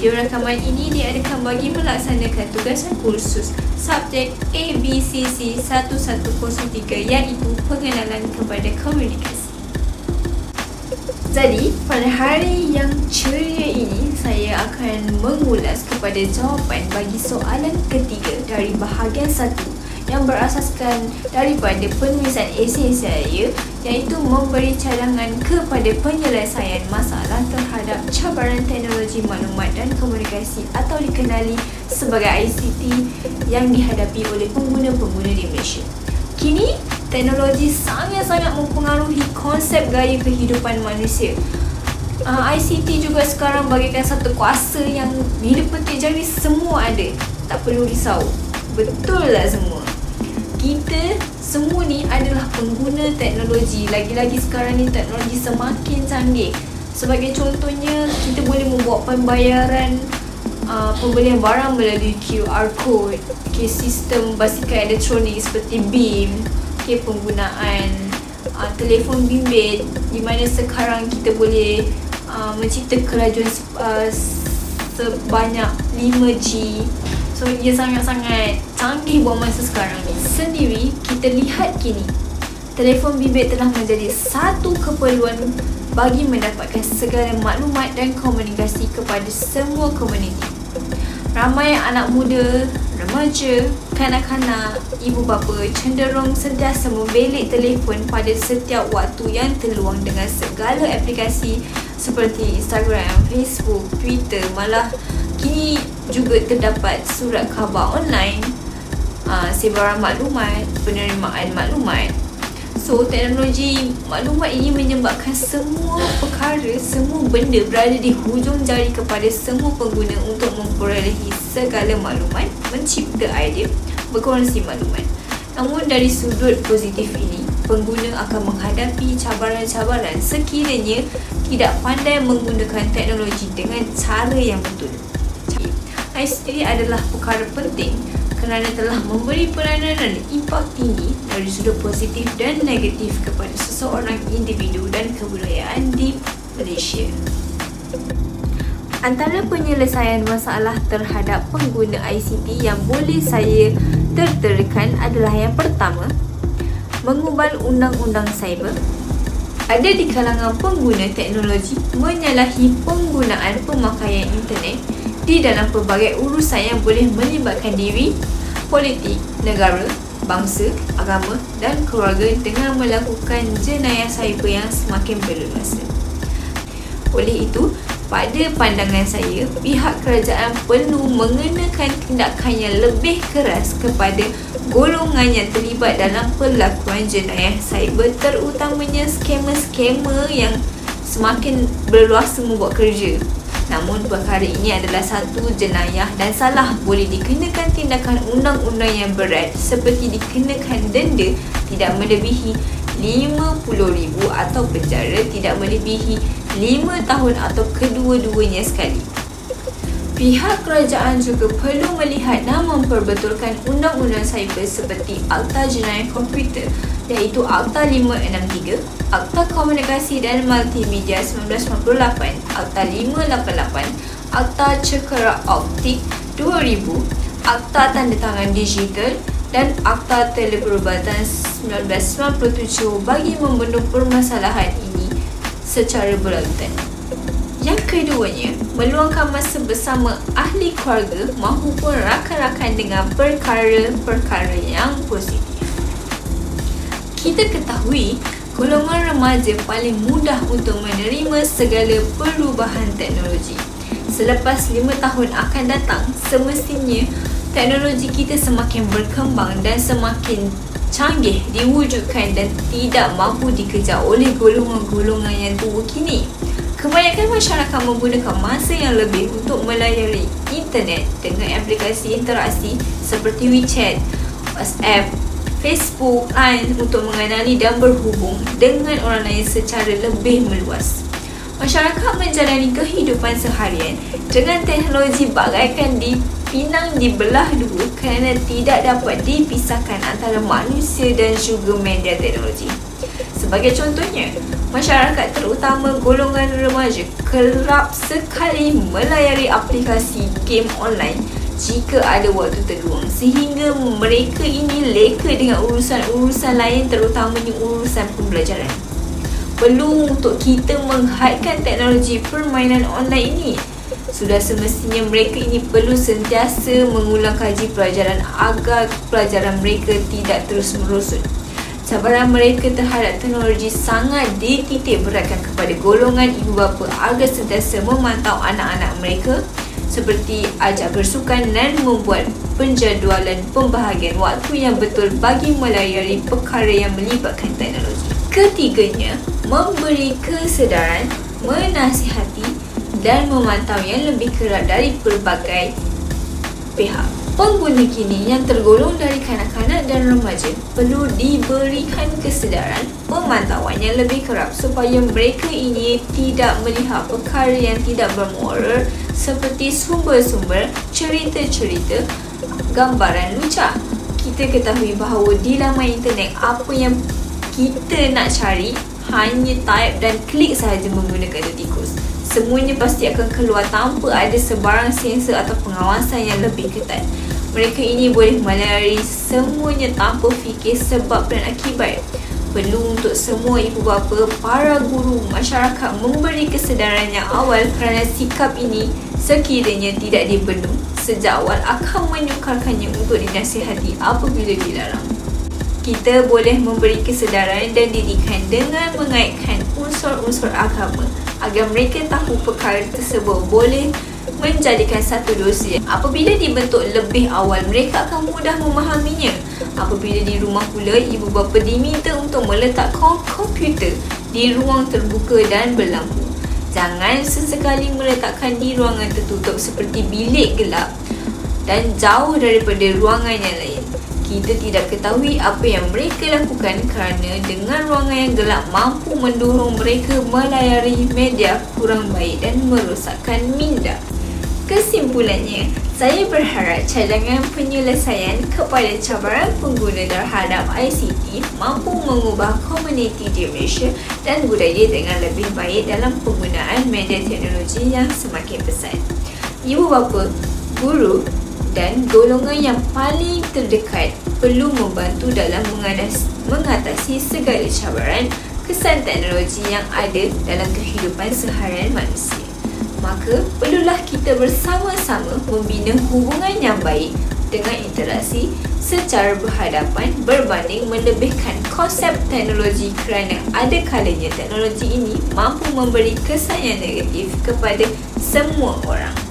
Video rakaman ini diadakan bagi melaksanakan tugasan kursus subjek ABCC 1103 iaitu pengenalan kepada komunikasi. Jadi, pada hari yang ceria ini, saya akan mengulas kepada jawapan bagi soalan ketiga dari bahagian 1 yang berasaskan daripada penulisan esei saya, iaitu memberi cadangan kepada penyelesaian masalah terhadap cabaran teknologi maklumat dan komunikasi atau dikenali sebagai ICT yang dihadapi oleh pengguna-pengguna di Malaysia. Kini, teknologi sangat-sangat mempengaruhi konsep gaya kehidupan manusia. ICT juga sekarang bagaikan satu kuasa yang bila petik jari semua ada. Tak perlu risau. Betul lah semua. Kita semua ni adalah pengguna teknologi. Lagi-lagi sekarang ni teknologi semakin canggih. Sebagai contohnya, kita boleh membuat pembayaran pembelian barang melalui QR code, sistem basikal elektronik seperti BIM, penggunaan telefon bimbit di mana sekarang kita boleh mencipta kelajuan sebanyak 5G. So, ia sangat-sangat canggih buat masa sekarang ni. Sendiri, kita lihat kini, telefon bimbit telah menjadi satu keperluan bagi mendapatkan segala maklumat dan komunikasi kepada semua komuniti. Ramai anak muda, remaja, kanak-kanak, ibu bapa cenderung sentiasa membelik telefon pada setiap waktu yang terluang dengan segala aplikasi seperti Instagram, Facebook, Twitter. Malah kini juga terdapat surat khabar online, sebaran maklumat, penerimaan maklumat. So, teknologi maklumat ini menyebabkan semua perkara, semua benda berada di hujung jari kepada semua pengguna untuk memperolehi segala maklumat, mencipta idea, berkongsi maklumat. Namun dari sudut positif ini, pengguna akan menghadapi cabaran-cabaran sekiranya tidak pandai menggunakan teknologi dengan cara yang betul. ICT adalah perkara penting kerana telah memberi peranan dan impak tinggi dari sudut positif dan negatif kepada seseorang individu dan kebudayaan di Malaysia. Antara penyelesaian masalah terhadap pengguna ICT yang boleh saya terterakan adalah yang pertama, mengubal undang-undang cyber. Ada di kalangan pengguna teknologi menyalahi penggunaan pemakaian internet di dalam pelbagai urusan yang boleh melibatkan diri, politik, negara, bangsa, agama dan keluarga dengan melakukan jenayah cyber yang semakin berleluasa. Oleh itu, pada pandangan saya, pihak kerajaan perlu mengenakan tindakan yang lebih keras kepada golongan yang terlibat dalam pelakuan jenayah cyber, terutamanya skamer-skamer yang semakin berluasa membuat kerja. Namun perkara ini adalah satu jenayah dan salah boleh dikenakan tindakan undang-undang yang berat seperti dikenakan denda tidak melebihi RM50,000 atau penjara tidak melebihi 5 tahun atau kedua-duanya sekali. Pihak kerajaan juga perlu melihat dan memperbetulkan undang-undang cyber seperti Akta Jenayah Komputer iaitu Akta 563, Akta Komunikasi dan Multimedia 1998, Akta 588, Akta Cekera Optik 2000, Akta Tandatangan Digital dan Akta Teleperubatan 1997 bagi membendung permasalahan ini secara berlanjutan. Yang keduanya, meluangkan masa bersama ahli keluarga maupun rakan-rakan dengan perkara-perkara yang positif. Kita ketahui, golongan remaja paling mudah untuk menerima segala perubahan teknologi. Selepas 5 tahun akan datang, semestinya teknologi kita semakin berkembang dan semakin canggih diwujudkan dan tidak mampu dikejar oleh golongan-golongan yang tua kini. Kebanyakan masyarakat menggunakan masa yang lebih untuk melayari internet dengan aplikasi interaksi seperti WeChat, WhatsApp, Facebook, Line untuk mengenali dan berhubung dengan orang lain secara lebih meluas. Masyarakat menjalani kehidupan seharian dengan teknologi bagaikan dipinang di belah dua kerana tidak dapat dipisahkan antara manusia dan juga media teknologi. Sebagai contohnya, masyarakat terutama golongan remaja kerap sekali melayari aplikasi game online jika ada waktu terluang, sehingga mereka ini leka dengan urusan-urusan lain, terutamanya urusan pembelajaran. Perlu untuk kita menghadkan teknologi permainan online ini. Sudah semestinya mereka ini perlu sentiasa mengulang kaji pelajaran agar pelajaran mereka tidak terus merosot. Cabaran mereka terhadap teknologi sangat dititik beratkan kepada golongan ibu bapa agar sentiasa memantau anak-anak mereka, seperti ajak bersukan dan membuat penjadualan pembahagian waktu yang betul bagi melayari perkara yang melibatkan teknologi. Ketiganya, memberi kesedaran, menasihati dan memantau yang lebih kerap dari pelbagai pihak. Pengguna kini yang tergolong dari kanak-kanak dan remaja perlu diberikan kesedaran, pemantauan yang lebih kerap supaya mereka ini tidak melihat perkara yang tidak bermoral seperti sumber-sumber, cerita-cerita, gambaran lucah. Kita ketahui bahawa di laman internet apa yang kita nak cari hanya type dan klik sahaja menggunakan tikus. Semuanya pasti akan keluar tanpa ada sebarang sensor atau pengawasan yang lebih ketat. Mereka ini boleh melayari semuanya tanpa fikir sebab dan akibat. Perlu untuk semua ibu bapa, para guru, masyarakat memberi kesedaran yang awal kerana sikap ini sekiranya tidak dibendung sejak awal akan menyukarkannya untuk dinasihati apabila dilarang. Kita boleh memberi kesedaran dan didikan dengan mengaitkan unsur-unsur agama agar mereka tahu perkara tersebut boleh menjadikan satu dosa. Apabila dibentuk lebih awal, mereka akan mudah memahaminya. Apabila di rumah pula, ibu bapa diminta untuk meletakkan komputer di ruang terbuka dan berlampu. Jangan sesekali meletakkan di ruangan tertutup seperti bilik gelap dan jauh daripada ruangan yang lain. Kita tidak ketahui apa yang mereka lakukan kerana dengan ruangan yang gelap mampu mendorong mereka melayari media kurang baik dan merosakkan minda. Kesimpulannya, saya berharap cadangan penyelesaian kepada cabaran pengguna terhadap ICT mampu mengubah komuniti di Malaysia dan budaya dengan lebih baik dalam penggunaan media teknologi yang semakin besar. Ibu bapa, guru dan golongan yang paling terdekat perlu membantu dalam mengatasi segala cabaran kesan teknologi yang ada dalam kehidupan seharian manusia. Maka perlulah kita bersama-sama membina hubungan yang baik dengan interaksi secara berhadapan berbanding melebihkan konsep teknologi kerana ada kalanya teknologi ini mampu memberi kesan yang negatif kepada semua orang.